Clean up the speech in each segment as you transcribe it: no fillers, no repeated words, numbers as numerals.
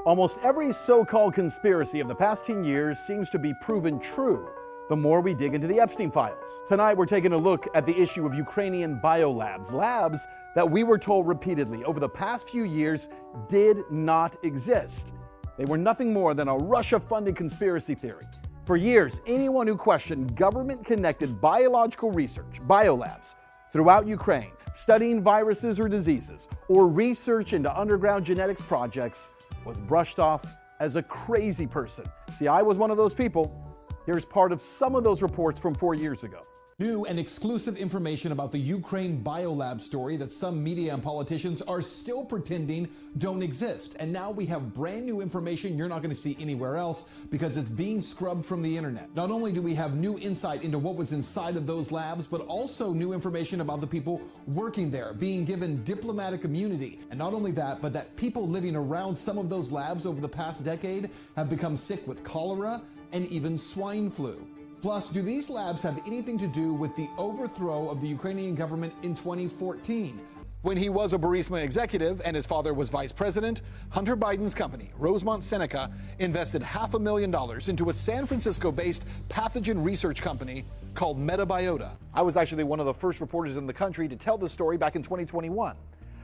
Almost every so-called conspiracy of the past 10 years seems to be proven true the more we dig into the Epstein files. Tonight, we're taking a look at the issue of Ukrainian biolabs, labs that we were told repeatedly over the past few years did not exist. They were nothing more than a Russia-funded conspiracy theory. For years, anyone who questioned government-connected biological research, biolabs, throughout Ukraine, studying viruses or diseases, or research into underground genetics projects, was brushed off as a crazy person. See, I was one of those people. Here's part of some of those reports from 4 years ago. New and exclusive information about the Ukraine biolab story that some media and politicians are still pretending don't exist. And now we have brand new information you're not going to see anywhere else because it's being scrubbed from the internet. Not only do we have new insight into what was inside of those labs, but also new information about the people working there, being given diplomatic immunity. And not only that, but that people living around some of those labs over the past decade have become sick with cholera and even swine flu. Plus, do these labs have anything to do with the overthrow of the Ukrainian government in 2014? When he was a Burisma executive and his father was vice president, Hunter Biden's company, Rosemont Seneca, invested $500,000 into a San Francisco-based pathogen research company called Metabiota. I was actually one of the first reporters in the country to tell this story back in 2021.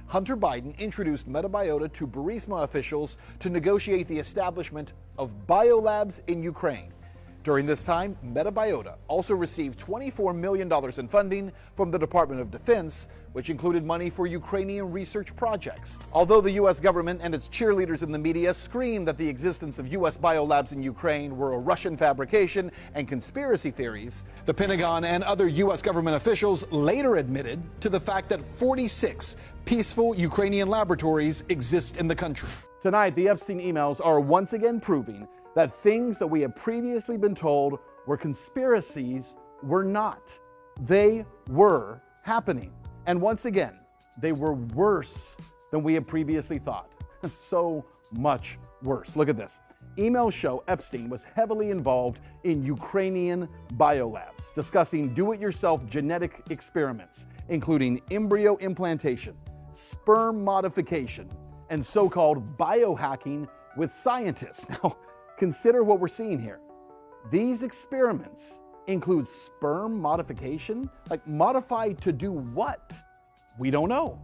Hunter Biden introduced Metabiota to Burisma officials to negotiate the establishment of biolabs in Ukraine. During this time, Metabiota also received $24 million in funding from the Department of Defense, which included money for Ukrainian research projects. Although the U.S. government and its cheerleaders in the media screamed that the existence of U.S. biolabs in Ukraine were a Russian fabrication and conspiracy theories, the Pentagon and other U.S. government officials later admitted to the fact that 46 peaceful Ukrainian laboratories exist in the country. Tonight, the Epstein emails are once again proving that things that we had previously been told were conspiracies were not. They were happening. And once again, they were worse than we had previously thought. So much worse. Look at this. Emails show Epstein was heavily involved in Ukrainian biolabs, discussing do-it-yourself genetic experiments, including embryo implantation, sperm modification, and so-called biohacking with scientists. Now, consider what we're seeing here. These experiments include sperm modification? Like, modified to do what? We don't know.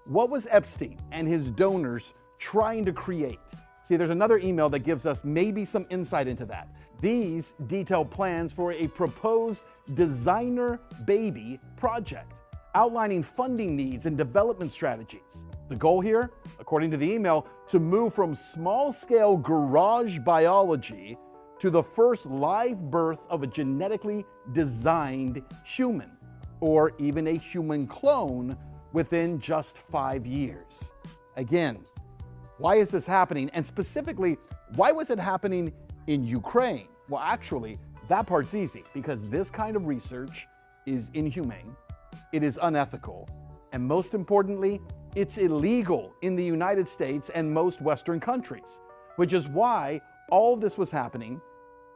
What was Epstein and his donors trying to create? See, there's another email that gives us maybe some insight into that. These detail plans for a proposed designer baby project, outlining funding needs and development strategies. The goal here, according to the email, to move from small-scale garage biology to the first live birth of a genetically designed human, or even a human clone, within just 5 years. Again, why is this happening? And specifically, why was it happening in Ukraine? Well, actually, that part's easy, because this kind of research is inhumane, it is unethical, and most importantly, it's illegal in the United States and most Western countries, which is why all of this was happening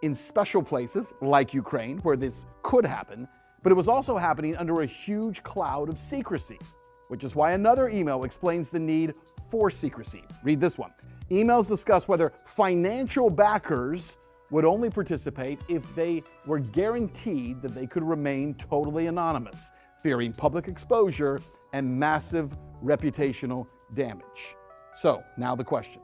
in special places like Ukraine, where this could happen, but it was also happening under a huge cloud of secrecy, which is why another email explains the need for secrecy. Read this one. Emails discuss whether financial backers would only participate if they were guaranteed that they could remain totally anonymous, fearing public exposure and massive reputational damage. So now the question,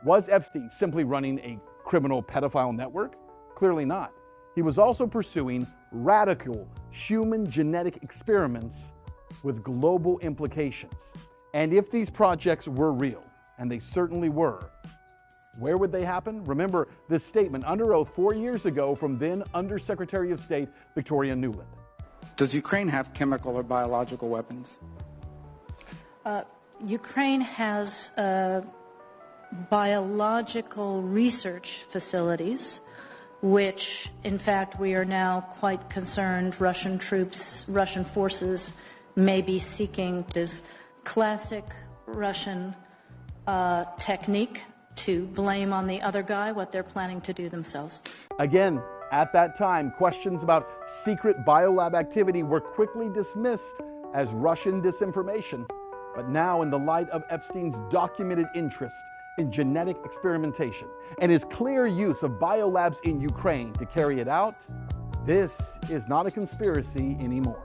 was Epstein simply running a criminal pedophile network? Clearly not. He was also pursuing radical human genetic experiments with global implications. And if these projects were real, and they certainly were, where would they happen? Remember this statement under oath 4 years ago from then Undersecretary of State Victoria Nuland. Does Ukraine have chemical or biological weapons? Ukraine has biological research facilities, which, in fact, we are now quite concerned Russian troops, Russian forces may be seeking this classic Russian technique to blame on the other guy what they're planning to do themselves. Again, at that time, questions about secret biolab activity were quickly dismissed as Russian disinformation. But now, in the light of Epstein's documented interest in genetic experimentation and his clear use of biolabs in Ukraine to carry it out, this is not a conspiracy anymore.